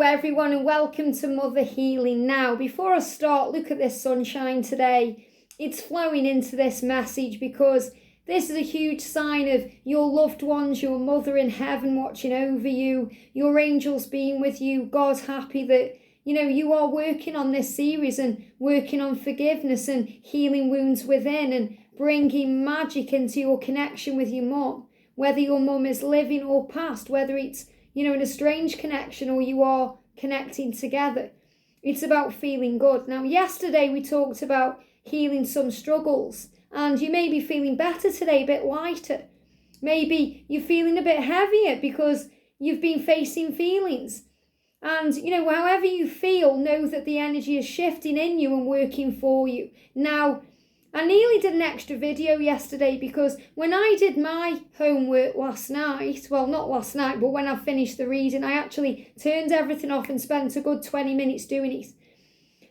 everyone, and welcome to Mother Healing. Now, before I start, look at this sunshine today. It's flowing into this message because this is a huge sign of your loved ones, your mother in heaven watching over you, your angels being with you. God's happy that, you are working on this series and working on forgiveness and healing wounds within and bringing magic into your connection with your mum. Whether your mum is living or past, whether it's in a strange connection or you are connecting together. It's about feeling good. Now, yesterday we talked about healing some struggles, and you may be feeling better today, a bit lighter. Maybe you're feeling a bit heavier because you've been facing feelings. And, however you feel, know that the energy is shifting in you and working for you. Now, I nearly did an extra video yesterday because when I did my homework last night, well, not last night, but when I finished the reading, I actually turned everything off and spent a good 20 minutes doing it.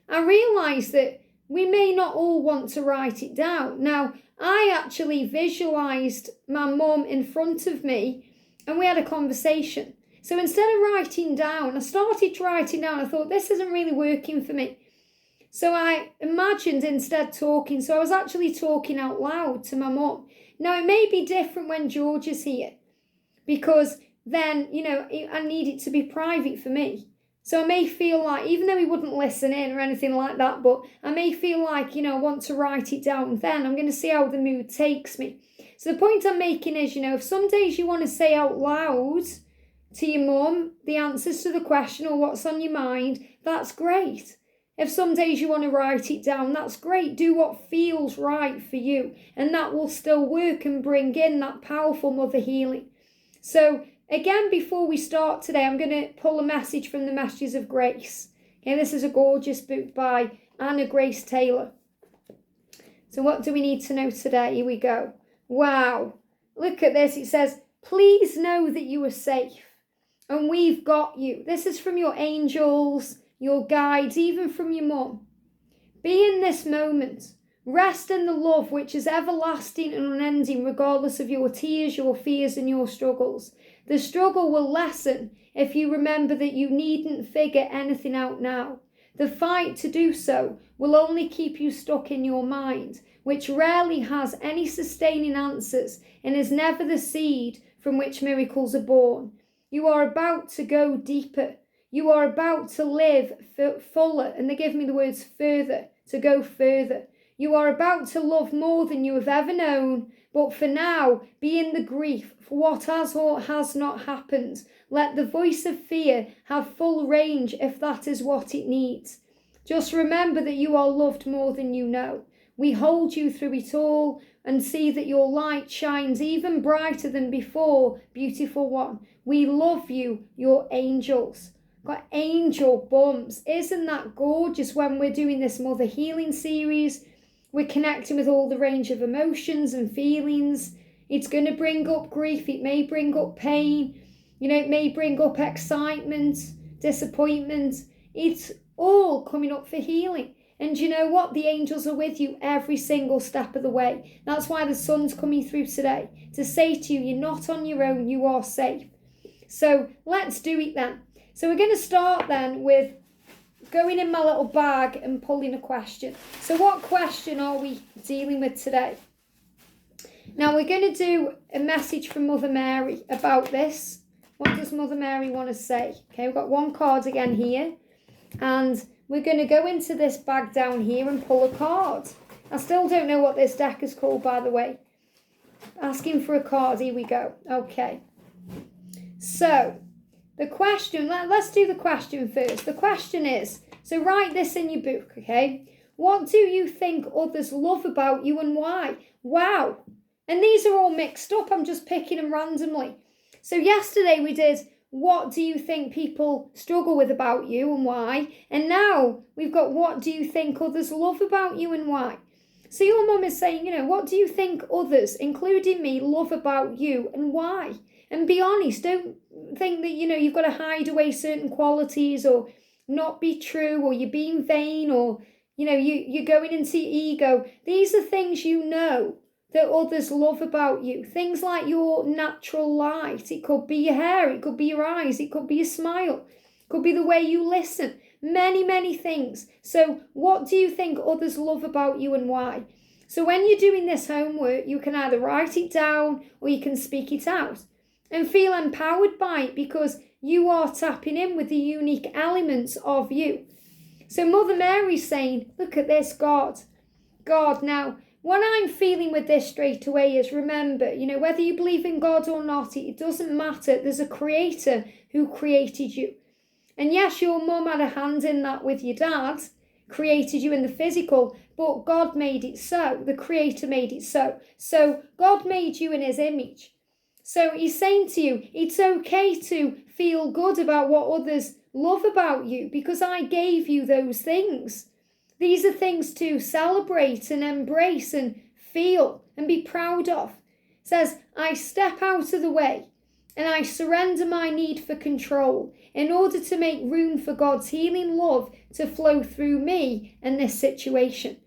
I realised that we may not all want to write it down. Now, I actually visualised my mum in front of me and we had a conversation. So instead of writing down, I started writing down. I thought, this isn't really working for me. So I imagined instead talking. So I was actually talking out loud to my mum. Now, it may be different when George is here because then, I need it to be private for me. So I may feel like, even though he wouldn't listen in or anything like that, but I may feel like, I want to write it down then. I'm going to see how the mood takes me. So the point I'm making is, if some days you want to say out loud to your mum the answers to the question or what's on your mind, that's great. If some days you want to write it down, that's great. Do what feels right for you. And that will still work and bring in that powerful mother healing. So again, before we start today, I'm going to pull a message from the Messages of Grace. Okay, this is a gorgeous book by Anna Grace Taylor. So what do we need to know today? Here we go. Wow. Look at this. It says, please know that you are safe. And we've got you. This is from your angels, your guides, even from your mum. Be in this moment. Rest in the love which is everlasting and unending, regardless of your tears, your fears, and your struggles. The struggle will lessen if you remember that you needn't figure anything out now. The fight to do so will only keep you stuck in your mind, which rarely has any sustaining answers and is never the seed from which miracles are born. You are about to go deeper. You are about to live fuller, and they give me the words further, to go further. You are about to love more than you have ever known, but for now, be in the grief for what has or has not happened. Let the voice of fear have full range if that is what it needs. Just remember that you are loved more than you know. We hold you through it all and see that your light shines even brighter than before, beautiful one. We love you, your angels. Got angel bumps. Isn't that gorgeous when we're doing this Mother Healing series? We're connecting with all the range of emotions and feelings. It's going to bring up grief. It may bring up pain. It may bring up excitement, disappointment. It's all coming up for healing. And you know what? The angels are with you every single step of the way. That's why the sun's coming through today to say to you, you're not on your own. You are safe. So let's do it then. So we're going to start then with going in my little bag and pulling a question. So what question are we dealing with today? Now we're going to do a message from Mother Mary about this. What does Mother Mary want to say? Okay, we've got one card again here. And we're going to go into this bag down here and pull a card. I still don't know what this deck is called, by the way. Asking for a card. Here we go. Okay. So the question, let's do the question first. The question is, so write this in your book, okay? What do you think others love about you and why? Wow. And these are all mixed up. I'm just picking them randomly. So yesterday we did, what do you think people struggle with about you and why? And now we've got, what do you think others love about you and why? So your mum is saying, what do you think others, including me, love about you and why? And be honest, don't think that, you've got to hide away certain qualities or not be true or you're being vain or, you're going into your ego. These are things that others love about you. Things like your natural light. It could be your hair, it could be your eyes, it could be your smile, it Could be the way you listen. Many, many things. So what do you think others love about you and why? So when you're doing this homework, you can either write it down or you can speak it out and feel empowered by it because you are tapping in with the unique elements of you. So Mother Mary's saying, look at this, God. Now, what I'm feeling with this straight away is, remember, whether you believe in God or not, it doesn't matter. There's a creator who created you. And yes, your mum had a hand in that with your dad, created you in the physical, but God made it so. The creator made it so. So God made you in his image. So he's saying to you, it's okay to feel good about what others love about you because I gave you those things. These are things to celebrate and embrace and feel and be proud of. It says, I step out of the way and I surrender my need for control in order to make room for God's healing love to flow through me in this situation.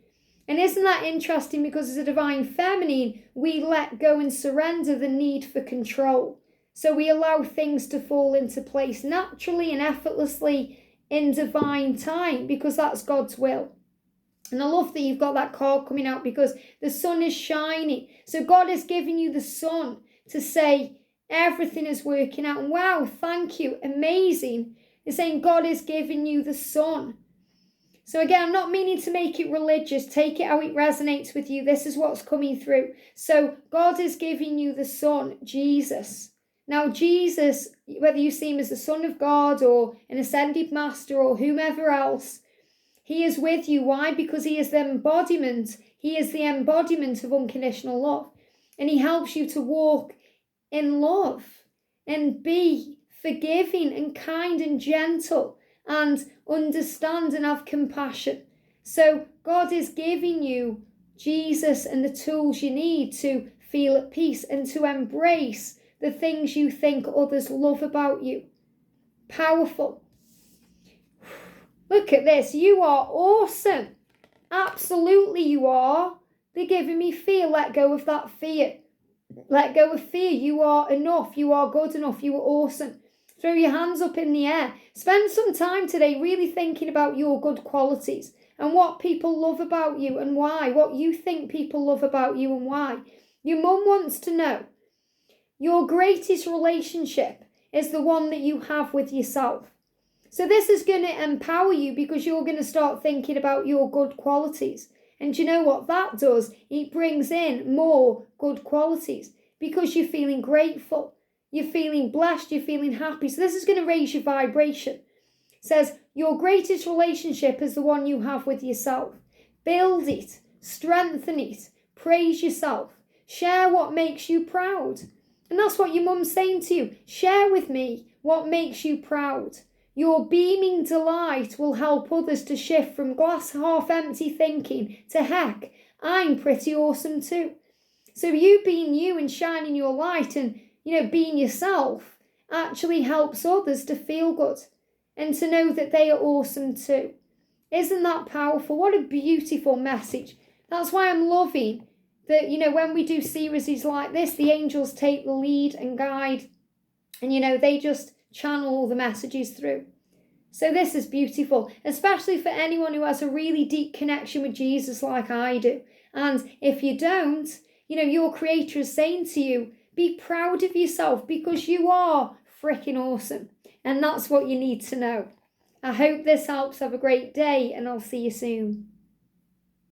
And isn't that interesting? Because as a divine feminine, we let go and surrender the need for control. So we allow things to fall into place naturally and effortlessly in divine time because that's God's will. And I love that you've got that card coming out because the sun is shining. So God is giving you the sun to say everything is working out. Wow, thank you, amazing. It's saying God is giving you the sun. So again, I'm not meaning to make it religious. Take it how it resonates with you. This is what's coming through. So God is giving you the Son, Jesus. Now Jesus, whether you see him as the Son of God or an ascended master or whomever else, he is with you. Why? Because he is the embodiment. He is the embodiment of unconditional love. And he helps you to walk in love and be forgiving and kind and gentle and understand and have compassion. So God is giving you Jesus and the tools you need to feel at peace and to embrace the things you think others love about you. Powerful. Look at this. You are awesome. Absolutely you are. They're giving me fear. Let go of that fear. Let go of fear. You are enough. You are good enough. You are awesome. Throw your hands up in the air. Spend some time today really thinking about your good qualities and what people love about you and why. What you think people love about you and why. Your mum wants to know. Your greatest relationship is the one that you have with yourself. So this is going to empower you because you're going to start thinking about your good qualities. And you know what that does? It brings in more good qualities because you're feeling grateful. You're feeling blessed. You're feeling happy. So this is going to raise your vibration. It says your greatest relationship is the one you have with yourself. Build it. Strengthen it. Praise yourself. Share what makes you proud. And that's what your mum's saying to you. Share with me what makes you proud. Your beaming delight will help others to shift from glass half empty thinking to heck, I'm pretty awesome too. So you being you and shining your light and, being yourself actually helps others to feel good and to know that they are awesome too. Isn't that powerful? What a beautiful message. That's why I'm loving that, when we do series like this, the angels take the lead and guide and, they just channel all the messages through. So this is beautiful, especially for anyone who has a really deep connection with Jesus like I do. And if you don't, your creator is saying to you, be proud of yourself because you are freaking awesome. And that's what you need to know. I hope this helps. Have a great day and I'll see you soon.